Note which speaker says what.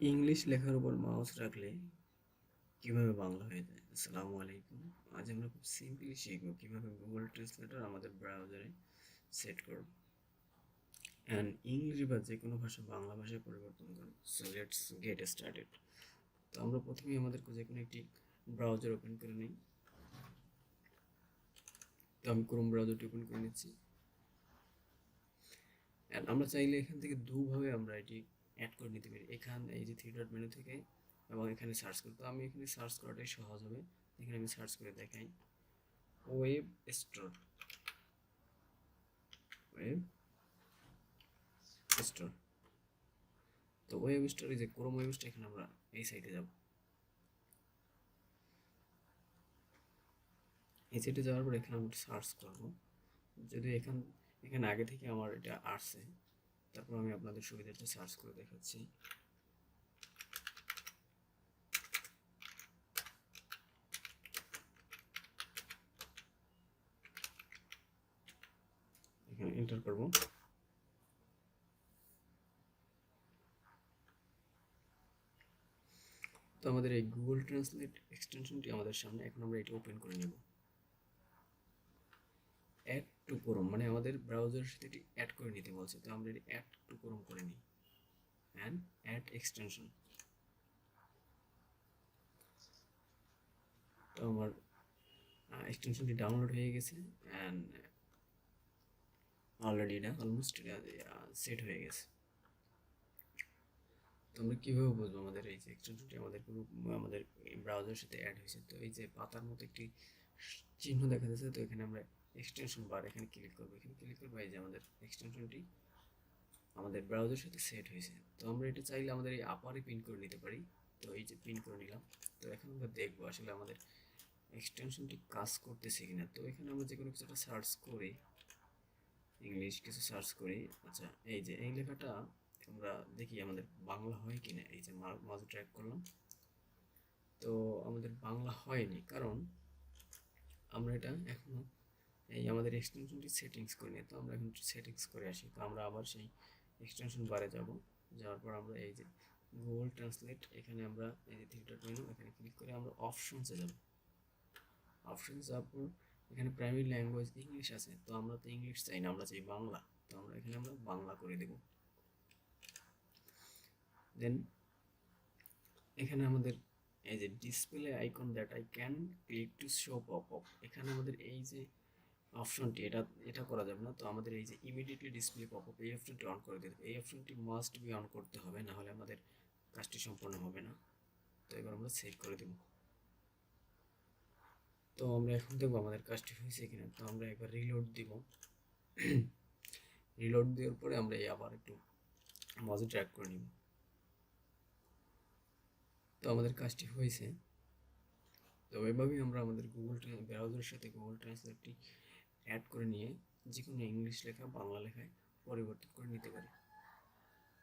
Speaker 1: English লেখার উপর mouse রাখলে কিভাবে বাংলা হয়ে যায়। আসসালামু আলাইকুম। আজ আমরা খুব সিম্পলি শিখবো কিভাবে গুগল ট্রান্সলেটর আমাদের ব্রাউজারে সেট করব অ্যান্ড ইংলিশ বা যে কোনো ভাষা বাংলা ভাষায় পরিবর্তন করব। So let's get started. তো আমরা প্রথমেই আমাদের যে কোনো একটি ব্রাউজার ওপেন করে নিই। তো আমি ক্রোম ব্রাউজারটি ওপেন করে নিচ্ছি। অ্যান্ড আমরা চাইলে এখান থেকে দুভাবে আমরা এটি অ্যাড করে নিতে পারি। এই যে থ্রি ডট মেনু থেকে এবং এখানে সার্চ করতে, আমি এখানে সার্চ করাটাই সহজ হবে। এখানে আমি সার্চ করে দেখাই ওয়েব স্টোর। ওয়েব স্টোর, তো ওয়েব স্টোরে যে ক্রোম ওয়েব স্টোর, এখানে আমরা এই সাইটে যাব। এই সাইটে যাওয়ার পর এখানে আমরা সার্চ করব। যদি এখানে আগে থেকে আমার এটা আসছে, তারপর আমি আপনাদের সুবিধার্থে সার্চ করে দেখাচ্ছি। এখানে এন্টার করব। তো আমাদের এই গুগল ট্রান্সলেট এক্সটেনশনটি আমাদের সামনে, এখন আমরা এটা ওপেন করে নেব। অ্যাড টু ক্রোম মানে আমাদের ব্রাউজারের সাথে এটি অ্যাড করে নিতে বলছে, তো আমরা এটি অ্যাড টু ক্রোম করে নিই অ্যান্ড অ্যাড এক্সটেনশন। তো আমার এক্সটেনশনটি ডাউনলোড হয়ে গেছে অ্যান্ড অলরেডি এটা অলমোস্ট সেট হয়ে গেছে। তো আমরা কীভাবে বুঝবো আমাদের এই যে এক্সটেনশনটি আমাদের ব্রাউজারের সাথে অ্যাড হয়েছে। তো এই যে পাতার মতো একটি চিহ্ন দেখা যাচ্ছে, তো এখানে আমরা এক্সটেনশন বার এখানে ক্লিক করবো। এখানে ক্লিক করবো, এই যে আমাদের এক্সটেনশনটি আমাদের ব্রাউজারের সাথে সেট হয়েছে। তো আমরা এটা চাইলে আমাদের এই আপারে পিন করে নিতে পারি। তো এই যে পিন করে নিলাম। তো এখন আমরা দেখবো আসলে আমাদের এক্সটেনশনটি কাজ করতেছে কিনা। তো এখানে আমরা যে কোনো কিছু একটা সার্চ করি, ইংলিশ কিছু সার্চ করি। আচ্ছা, এই যে এই লেখাটা আমরা দেখি আমাদের বাংলা হয় কিনা। এই যে মাউস ড্র্যাগ করলাম, তো আমাদের বাংলা হয়নি, কারণ আমরা এটা এখনো এই আমাদের এক্সটেনশনটি সেটিংস করে নিই। তো আমরা এখন সেটিংস করে আসি। তো আমরা আবার সেই এক্সটেনশন বারে যাব। যাওয়ার পর আমরা এই যে গুগল ট্রান্সলেট, এখানে আমরা এই যে থ্রি ডট মেনু, এখানে ক্লিক করে আমরা অপশনসে যাব। অপশনস যাওয়ার পর এখানে প্রাইমারি ল্যাঙ্গুয়েজ ইংলিশ আছে, তো আমরা তো ইংলিশ চাই না, আমরা চাই বাংলা। তো আমরা এখানে বাংলা করে দেব। দেন এখানে আমাদের এই যে display icon that I can click to show pop up, এখানে আমাদের এই যে অপশনটি এটা করা যাবে না। তো আমাদের এই যে ইমিডিয়েটলি ডিসপ্লে পপ আপ, এই অপশনটি অন করে দিতে হবে। এই অপশনটি মাস্ট বি অন করতে হবে, না হলে আমাদের কাজটি সম্পূর্ণ হবে না। তো এবার আমরা সেভ করে দেব। তো আমরা এখন দেখবো আমাদের কাজটি হয়েছে কিনা। তো আমরা একবার রিলোড দিব। রিলোড দেওয়ার পরে আমরা আবার একটু মাউস ড্র্যাগ করে নিব। তো আমাদের কাজটি হয়েছে। তো এভাবেই আমরা আমাদের গুগল ব্রাউজারের সাথে গুগল ট্রান্সলেটটি অ্যাড করে নিয়ে যে কোনো ইংলিশ লেখা বাংলা লেখায় পরিবর্তন করে নিতে পারি।